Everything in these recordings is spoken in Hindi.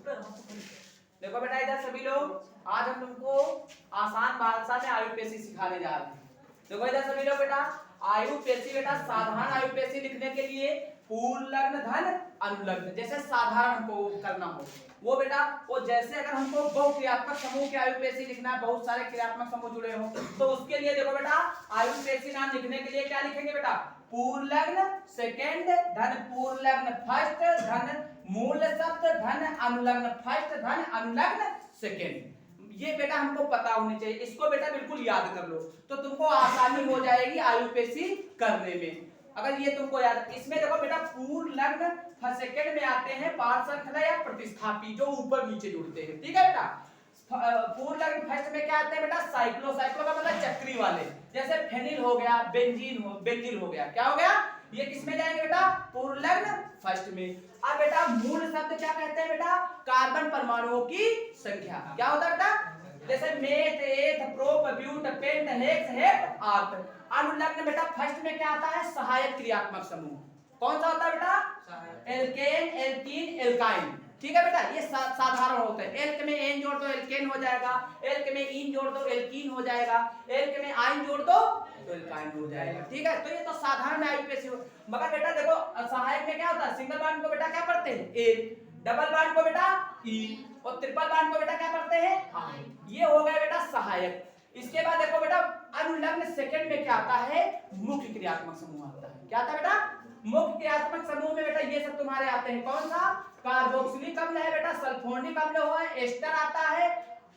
देखो बेटा इधर सभी लोग आज हम तुमको आसान भाषा में आयुपेशी सिखाने जा रहे हैं। देखो इधर सभी लोग बेटा आयुपेशी बेटा साधारण आयुपेशी लिखने के लिए पूर्ण लग्न धन अनुलग्न जैसे साधारण हमको करना हो वो बेटा वो जैसे अगर हमको बहुक्रियात्मक समूह के आयुपेशी लिखना है, बहुत सारे क्रियात्मक समूह जुड़े हो तो उसके लिए देखो बेटा आयुपेशी नाम लिखने के लिए क्या लिखेंगे बेटा पूर्ण लग्न सेकेंड धन पूर्ण लग्न फर्स्ट धन मूल शब्द धन अनुलग्न फर्स्ट धन अनुलग्न सेकेंड। ये बेटा हमको पता होनी चाहिए, इसको बेटा बिल्कुल याद कर लो तो तुमको आसानी हो जाएगी आयुपेशी करने में। अगर ये तुमको याद, इसमें देखो बेटा पूर्ण लग्न फर्स्ट सेकेंड में आते हैं पार्श्व श्रृंखला या प्रतिस्थापी जो ऊपर नीचे जुड़ते हैं, ठीक है बेटा। पूर्ण लग्न फर्स्ट में क्या आते हैं बेटा साइक्लो, साइक्लो का मतलब चक्री वाले, जैसे फेनिल हो गया, बेंजीन हो गया, क्या हो गया ये किस में जाएंगे बेटा पूर्ण लग्न फर्स्ट में। अब बेटा मूल शब्द क्या कहते हैं बेटा कार्बन परमाणुओं की संख्या, क्या होता है बेटा जैसे meth eth prop but pent hex hept oct. अनुलग्न बेटा फर्स्ट में क्या आता है सहायक क्रियात्मक समूह, कौन सा होता है बेटा एल्केन एल्कीन एल्काइन, ठीक है बेटा ये साधारण होते हैं। एल्क में एन जोड़ दो एल्केन हो जाएगा, एल्क में इन जोड़ दो एल्कीन हो जाएगा, एल्क में आइन जोड़ दो तो एल्काइन हो जाएगा, ठीक है। तो ये तो साधारण आयुपेशी हो, मगर बेटा देखो सहायक में क्या होता है सिंगल बॉन्ड को बेटा क्या पढ़ते हैं ए, डबल बॉन्ड को बेटा ई और ट्रिपल बॉन्ड को बेटा क्या पढ़ते हैं आई। ये हो गया बेटा सहायक। इसके बाद देखो बेटा अनुलग्न सेकंड में क्या आता है मुख्य क्रियात्मक समूह आता है, क्या आता है बेटा मुख्य क्रियात्मक समूह में बेटा ये सब तुम्हारे आते हैं, कौन सा कार्बोक्सिलिक अम्ल है बेटा, सल्फोनिक अम्ल हो है, एस्टर आता है,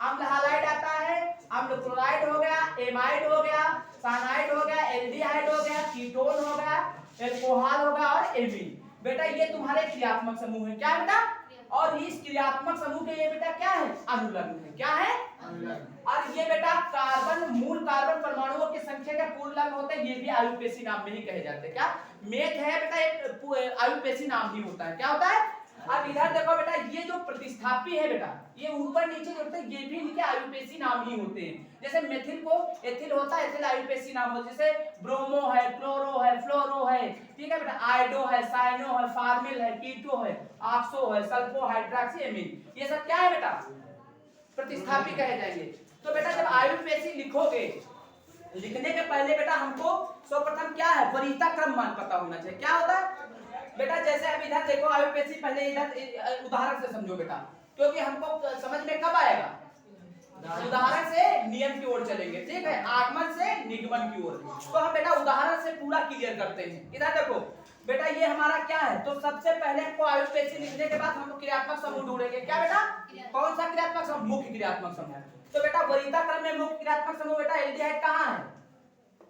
अम्ल हालाइड आता है, अम्ल क्लोराइड हो गया, एमाइड हो गया, साइनाइड हो गया, एल्डिहाइड हो गया, कीटोन हो गया, एल्कोहल हो गया और एमीन। बेटा ये तुम्हारे क्रियात्मक समूह है, क्या है बेटा और इस क्रियात्मक समूह के ये बेटा क्या है अनुलग्न है, क्या है अनुलग्न। और ये बेटा कार्बन मूल कार्बन परमाणुओं की संख्या के पूर्ण लग्न होते हैं, ये भी आयुपेशी नाम में ही कहे जाते हैं। क्या मेथ है बेटा एक आयुपेशी नाम ही होता है, क्या होता है। अब इधर देखो बेटा ये जो प्रतिस्थापी है बेटा ये ऊपर नीचे जुड़ते हैं, ये भी इनके आयुपेशी नाम ही होते हैं। जैसे मेथिल को एथिल होता है, एथिल आयुपेशी नाम होता है, जैसे ब्रोमो है, क्लोरो है, फ्लोरो है, ठीक है बेटा, आयोडो है, साइनो है, फार्मिल है, कीटो है, ऑक्सो है, सल्फो, हाइड्रॉक्सी, एमीन, ये सब क्या है बेटा प्रतिस्थापी कहे जाएंगे। तो बेटा जब आयुपेशी लिखोगे लिखने के पहले बेटा हमको सर्वप्रथम क्या है वरीयता क्रम मान पता होना चाहिए, क्या होता है बेटा। जैसे अब इधर देखो आयुपेशी पहले इधर उदाहरण से समझो बेटा, क्योंकि हमको समझ में कब आएगा उदाहरण से नियम की ओर चलेंगे, ठीक है आगमन से निगमन की ओर। तो हम बेटा उदाहरण से पूरा क्लियर करते हैं। इधर देखो बेटा ये हमारा क्या है, तो सबसे पहले हमको आयुपेशी लिखने के बाद हमको क्रियात्मक समूह ढूंढेंगे, क्या बेटा कौन सा क्रियात्मक समूह मुख्य क्रियात्मक समूह। तो बेटा वरीयता क्रम में मुख्य क्रियात्मक समूह बेटा एल्डिहाइड कहाँ है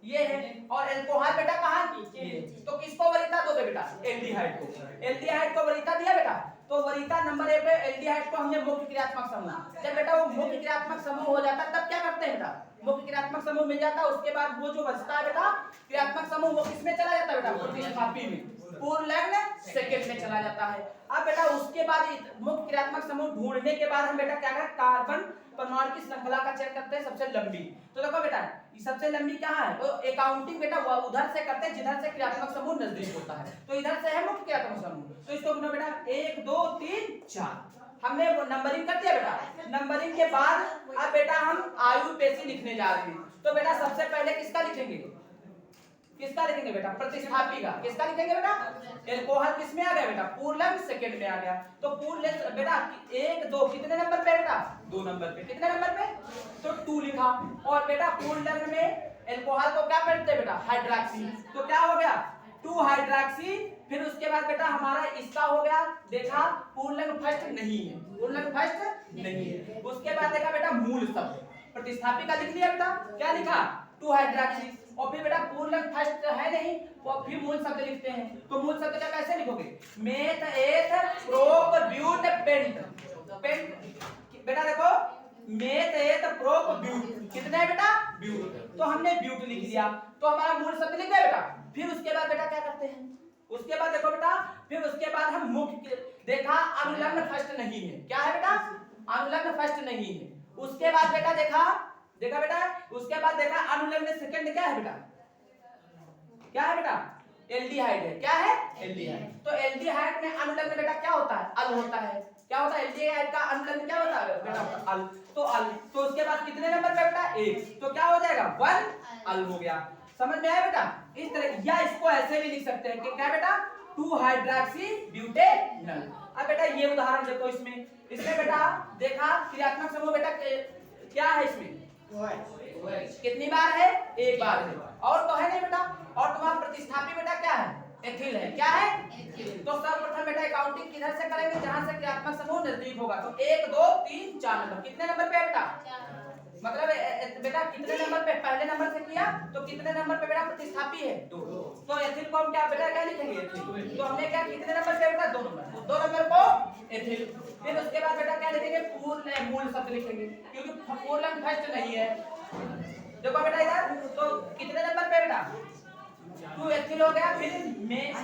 ये है और एल्कोहल बेटा कहाँ है, तो किसको वरीयता दोगे बेटा एल्डिहाइड को, एल्डिहाइड को वरीयता दिया बेटा। तो वरीयता नंबर 1 पे एल्डिहाइड को हमने मुख्य क्रियात्मक समूह, जब बेटा वो मुख्य क्रियात्मक समूह हो जाता है तब क्या करते हैं बेटा मुख्य क्रियात्मक समूह मिल जाता है। उसके बाद वो जो बचता है बेटा क्रियात्मक समूह वो किसमें चला जाता है बेटा प्रतिस्थापी में, पूर्ण लग्न सेकंड में चला जाता है। अब बेटा उसके बाद मुख्य क्रियात्मक समूह ढूंढने के बाद हम बेटा क्या करें कार्बन परमाणु की श्रृंखला का चयन करते हैं सबसे लंबी। तो देखो बेटा ये सबसे लंबी कहाँ है, तो अकाउंटिंग बेटा उधर से करते हैं जिधर से क्रियात्मक समूह नजदीक होता है, तो इधर से है मुख्य क्रियात्मक समूह। तो इसको गिनो बेटा 1 2 3 4 हमने नंबरिंग कर दिया बेटा। नंबरिंग के बाद अब बेटा हम आयुपेशी लिखने जा रहे हैं। तो बेटा सबसे पहले किसका लिखेंगे बेटा प्रतिस्थापी का, किसका लिखेंगे बेटा एल्कोहल किसमें आ गया बेटा पूर्ण लग्न सेकंड में आ गया। तो पूर्ण लग्न बेटा 1 2 कितने नंबर पे बेटा 2 नंबर पे, कितने नंबर पे तो 2 लिखा। और बेटा पूर्ण लग्न में एल्कोहल को क्या पढ़ते हैं बेटा हाइड्रॉक्सी, तो क्या हो गया 2 हाइड्रॉक्सी। फिर उसके बाद बेटा हमारा इसका हो गया देखा पूर्ण लग्न फर्स्ट नहीं है, पूर्ण लग्न फर्स्ट नहीं है। उसके बाद देखा बेटा मूल शब्द प्रतिस्थापी का लिख लिया बेटा, क्या लिखा 2 हाइड्रॉक्सी। और फिर बेटा पूर्ण लग्न फर्स्ट है नहीं और फिर मूल शब्द लिखते हैं। तो मूल शब्द का कैसे लिखोगे meth eth prop but paint, paint बेटा देखो मेथ एथ प्रोप ब्यूट कितने है बेटा ब्यूट, तो हमने ब्यूट लिख दिया तो हमारा मूल शब्द लिख गया बेटा। फिर उसके बाद बेटा क्या करते हैं उसके बाद देखो बेटा फिर उसके बाद हम मुख्य देखा अनुलग्न फर्स्ट नहीं है, क्या है बेटा अनुलग्न फर्स्ट नहीं है। उसके बाद बेटा देखा बेटा उसके बाद देखा अनुलग्न सेकंड क्या है बेटा एल्डिहाइड है, क्या है एल्डिहाइड। तो एल्डिहाइड में अनुलग्न बेटा क्या होता है अल होता है, क्या होता है एल्डिहाइड का अनुलग्न क्या होता है बेटा अल। तो अल, तो उसके बाद कितने नंबर पे बेटा 1, तो क्या हो जाएगा 1 अल हो गया। समझ में आया बेटा? इस तरह, या इसको ऐसे भी लिख सकते हैं कि क्या बेटा 2 हाइड्रोक्सी ब्यूटेनॉल। अब बेटा ये उदाहरण देखो, इसमें बेटा देखा क्रियात्मक समूह बेटा क्या है इसमें कितनी बार है, एक बार है, और तो है नहीं बेटा। और तुम्हारा प्रतिस्थापी बेटा क्या है, एथिल है। क्या है, एथिल। तो सर्वप्रथम बेटा काउंटिंग किधर से करेंगे, जहां से क्रियात्मक समूह नजदीक होगा। तो 1 2 3 4 नंबर, कितने नंबर पे बेटा, मतलब बेटा कितने नंबर पे, पहले नंबर से किया तो कितने नंबर पे बेटा प्रतिस्थापी है 2। तो एथिल को हम क्या बेटा क्या लिखेंगे, एथिल। तो हमने क्या कितने नंबर पे बेटा 2 नंबर, तो 2 नंबर को एथिल। फिर उसके बाद बेटा क्या लिखेंगे, पूर्ण मूल शब्द लिखेंगे, क्योंकि पूर्ण फर्स्ट नहीं है। देखो बेटा इधर, तो कितने नंबर पे बेटा 2 एथिल हो गया। फिर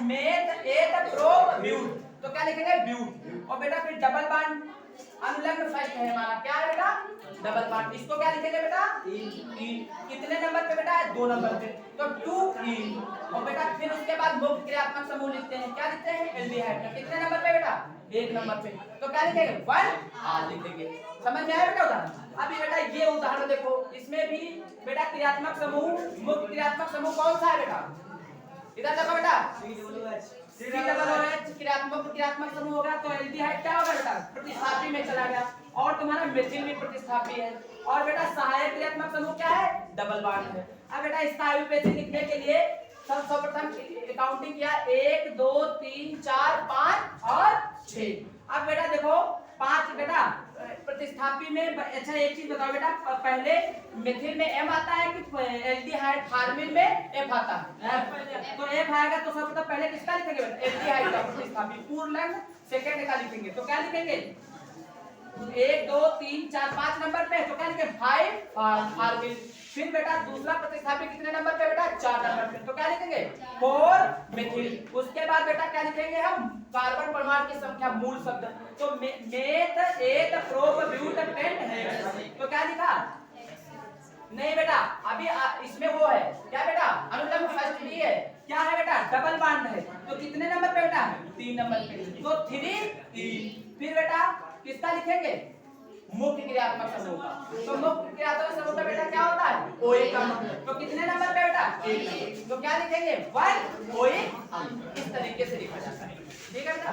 मेथ एथ प्रोप ब्यूट, तो क्या लिखेंगे ब्यूट। और बेटा फिर डबल बॉन्ड अनुलग्न फर्स्ट है हमारा, क्या है बेटा डबल बॉन्ड, इसको क्या लिखेंगे बेटा ईन। कितने नंबर पे बेटा 2 नंबर पे, तो 2 ईन। और बेटा फिर उसके बाद मुक्त क्रियात्मक समूह लिखते हैं, क्या लिखते हैं एल्डिहाइड का, कितने नंबर पे बेटा 1 नंबर पे, तो क्या लिखेंगे 1 आर लिखेंगे। समझ में आया बेटा उदाहरण? अभी बेटा ये उदाहरण देखो, इसमें भी बेटा क्रियात्मक समूह, मुक्त क्रियात्मक समूह कौन सा है बेटा, इधर देखो बेटा COOH क्रियात्मक समूह होगा। तो एल्डिहाइड क्या होगा बेटा प्रतिस्थापी में चला गया, और तुम्हारा मेथिल भी प्रतिस्थापी है। और बेटा सहायक क्रियात्मक समूह क्या है, डबल बॉन्ड है। अब बेटा इसका आयुर्वेद लिखने के लिए सर्वप्रथम काउंटिंग किया 1 2 3 4 5 और 6। अब बेटा देखो 5 बेटा प्रतिस्थापी में, अच्छा एक चीज बताओ बेटा, पहले मेथिल में M आता है कि एल्डिहाइड, फार्मिल में F आता है, तो F आएगा तो सबसे पहले किसका लिखेंगे बेटा एल्डिहाइड का प्रतिस्थापी, पूर्ण सेकंड का लिखेंगे। तो क्या लिखेंगे 1 2 3 4 5 नंबर पे, तो क्या लिखेंगे 5 फार्मिल। फिर बेटा दूसरा प्रतिस्थापी कितने नंबर पे बेटा 4 नंबर पे, तो क्या लिखेंगे 4 मेथिल। उसके बाद बेटा क्या लिखेंगे हम कार्बन परमाणु की संख्या मूल शब्द, तो meth eth prop but paint है, तो क्या लिखा नहीं बेटा अभी इसमें वो है क्या बेटा अनुलग्न फर्स्ट भी है, क्या है बेटा डबल बॉन्ड है, तो कितने नंबर पे बेटा 3 नंबर पे, तो 3 ई। फिर बेटा किसका लिखेंगे मुख्य क्रियात्मक समूह का, तो मुख्य क्रियात्मक समूह का बेटा क्या होता है OH का, तो कितने नंबर पे बेटा 1 नंबर, तो क्या लिखेंगे 1 OH। इस तरीके से लिखा जाता है, ठीक है बेटा।